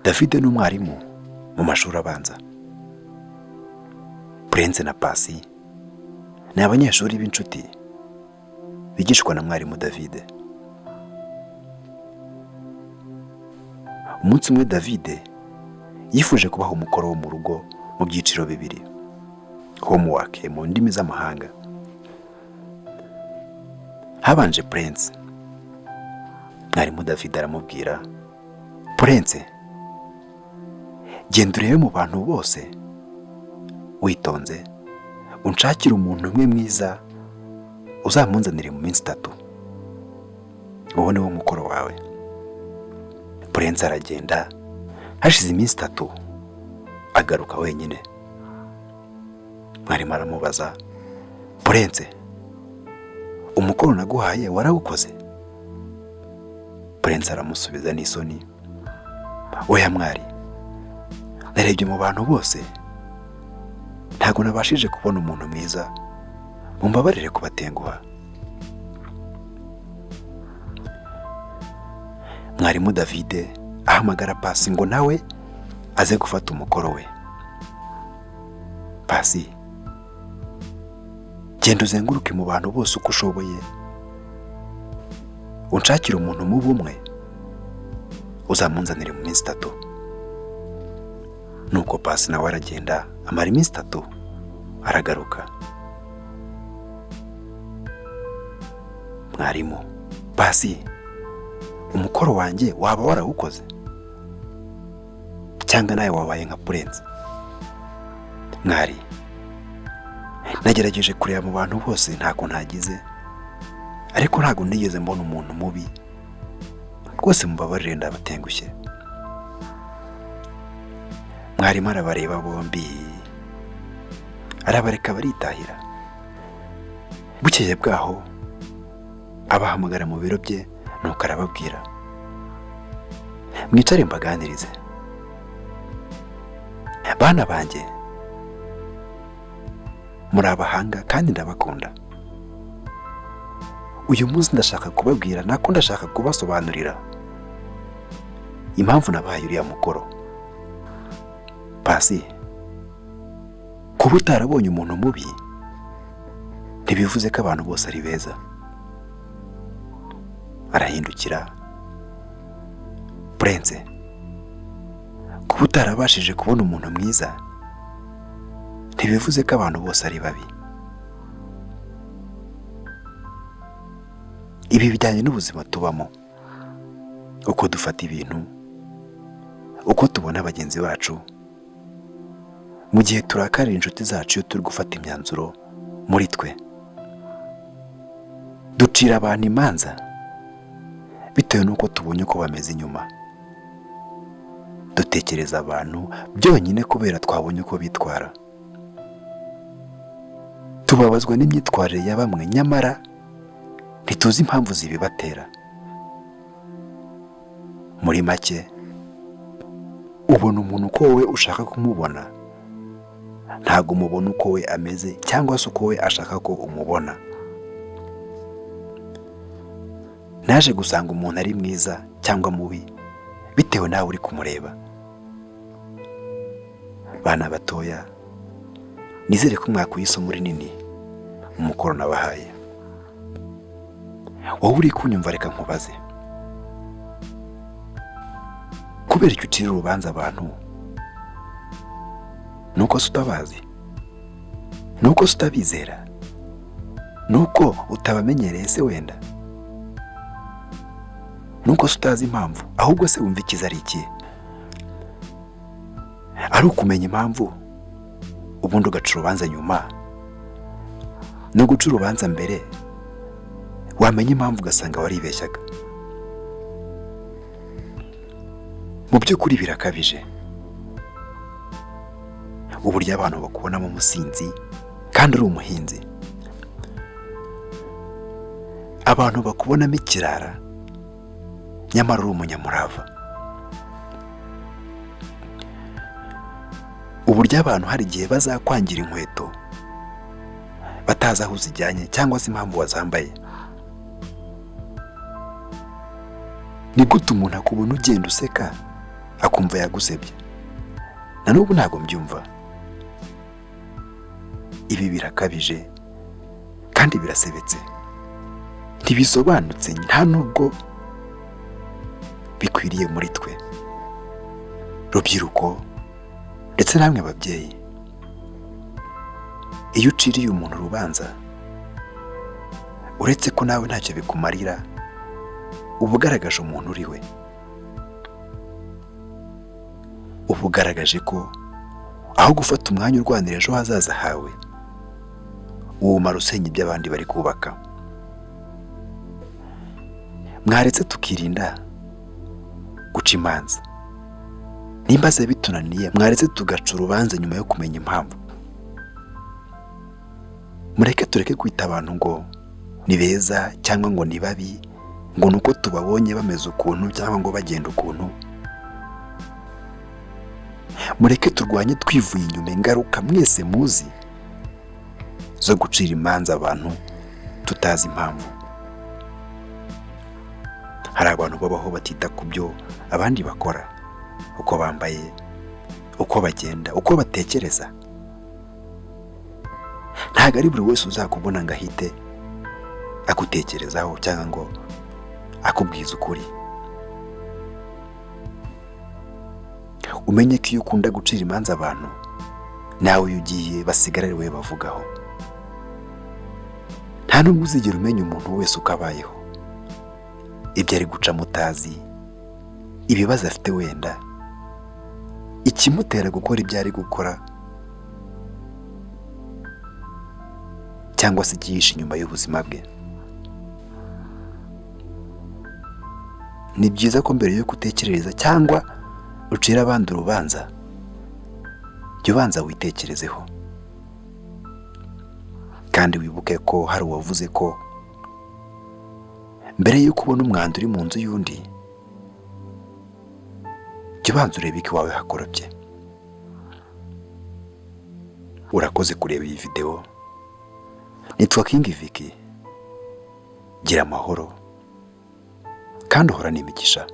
David ni umwarimu mu mashuri abanza. Prince na Pasi ni abanyeshuri b'inshuti bigishwa na mwarimu David. Umunsi umwe David yifuje kubaha umukoro wo mu rugo mu byiciro bibiri, homework mu ndimi z'amahanga. Habanje Prince. Mwarimu David aramubwira, Prince, genda urebe mu bantu bose witonze, unshakire umuntu umwe mwiza uzamunzanire mu minsi 3. Uwo ni wo mukoro wawe. Prince aragenda, hashize iminsi 3 agaruka wenyine. Mwarimu aramubaza, Prince, umukoro naguhaye warawukoze? Prince aramusubiza n'isoni, oya mwari, narebye mu bantu bose ntago nabashije kubona umuntu mwiza, mumbabarire kubatenguha. Mwarimu David ahamagara Pasi ngo nawe aze gufata umukoro we. Pasi, genda uzenguruke mu bantu bose uko ushoboye, unshakire umuntu mubi umwe uzamunzanire mu minsi 3. Nuko Pasi nawe aragenda, amara iminsi 3 aragaruka. Mwarimu, Pasi, umukoro wanjye waba warawukoze cyangwa nawe wabaye nka Prince? Mwari, nagerageje kureba mu bantu bose ntako ntagize, ariko ntago nigeze mbona umuntu mubi, rwose mumbabarire ndabatengushye. Mwarimu arabareba bombi, arabareka baritahira. Bukeye bwaho abahamagara mu biro bye, nuko arababwira, mwicare mbaganirize. Bana banjye, muri abahanga kandi ndabakunda. Uyu munsi ndashaka kubabwira, nako ndashaka kubasobanurira impamvu nabaye uriya mukoro. Pasi, kuba utarabonye umuntu mubi ntibivuze ko abantu bose ari beza. Arahindukira, Prince, kuba utarabashije kubona umuntu mwiza ntibivuze ko abantu bose ari babi. Ibi bijyanye n'ubuzima tubamo, uko dufata ibintu, uko tubona bagenzi bacu, mu gihe turakarira inshuti zacu iyo turi gufata imyanzuro muri twe. Ducira abantu imanza bitewe n'uko tubonye uko bameze inyuma. Dutekereza abantu byonyine kubera twabonye uko bitwara. Tubabazwa n'imyitwarire ya bamwe, nyamara ntituzi impamvu zibibatera. Muri make, ubona umuntu uko wowe ushaka kumubona, ntago umubona uko we ameze cyangwa se uko we ashaka ko umubona. Naje gusanga umuntu ari mwiza cyangwa mubi bitewe nawe uri kumureba. Bana batoya, nizere ko mwakuye isomo rinini mu mukoro nabahaye. Wowe uri kunyumva, reka nkubaze, kubera icyo ucira urubanza abantu? Nuko se utabazi? Nuko se utabizera? Nuko utabamenyereye se wenda? Nuko se utazi impamvu? Ahubwo se wumva ikiza ari iki? Ari ukumenya impamvu ubundi ugaca urubanza nyuma? No guca urubanza mbere wamenya impamvu ugasanga waribeshyaga? Mu by'ukuri birakabije uburyo abantu bakubonamo umusinzi kandi uri umuhinzi. Abantu bakubonamo ikirara nyamara uri umunyamurava. Uburyo abantu hari igihe bazakwangira inkweto batazi aho uzijyanye cyangwa se impamvu wazambaye. Ni gute umuntu akubona ugenda useka akumva yagusebye. Na n'ubu ntabwo mbyumva. Ibi birakabije kandi birasebetse, ntibisobanutse, nta nubwo bikwiriye muri twe rubyiruko ndetse namwe babyeyi. Iyo uciriye umuntu urubanza, uretse ko nawe ntacyo bikumarira, uba ugaragaje umuntu uri we. Uba ugaragaje ko aho gufata umwanya urwanira ejo hazaza hawe, uwumara usenya ibyo abandi bari kubaka. Mwaretse tukirinda guca imanza. Nimba se bitunaniye, mwaretse tugaca urubanza nyuma yo kumenya impamvu. Mureke tureke kwita abantu ngo ni beza cyangwa ngo ni babi, ngo nuko tubabonye bameze ukuntu cyangwa ngo bagenda ukuntu. Mureke turwanye twivuye inyuma ingaruka mwese muzi zo gucira imanza abantu tutazi impamvu. Hari abantu babaho batita ku byo abandi bakora, uko bambaye, uko bagenda, uko batekereza. Ntabwo ari buri wese uzakubona ngo ahite agutekerezaho cyangwa ngo akubwize ukuri. Umenye ko iyo ukunda gucira imanza abantu, nawe iyo ugiye basigara ari wowe bavugaho. Nta n'ubwo uzigera umenya umuntu wese uko abayeho, ibyo ari guca mutazi, ibibazo afite wenda, ikimutera gukora ibyo ari gukora, cyangwa se ikihishe inyuma y'ubuzima bwe. Ni byiza ko mbere yo gutekereza cyangwa ucira abandi urubanza, jya ubanza witekerezeho. Kandi wibuke ko hari uwavuze ko mbere y'uko ubona umwanda uri mu nzu y'undi, jya ubanza urebe ko iwawe hakorobye. Urakoze kureba iyi video. Nitwa King Vicky. Gira amahoro kandi uhorane imigisha.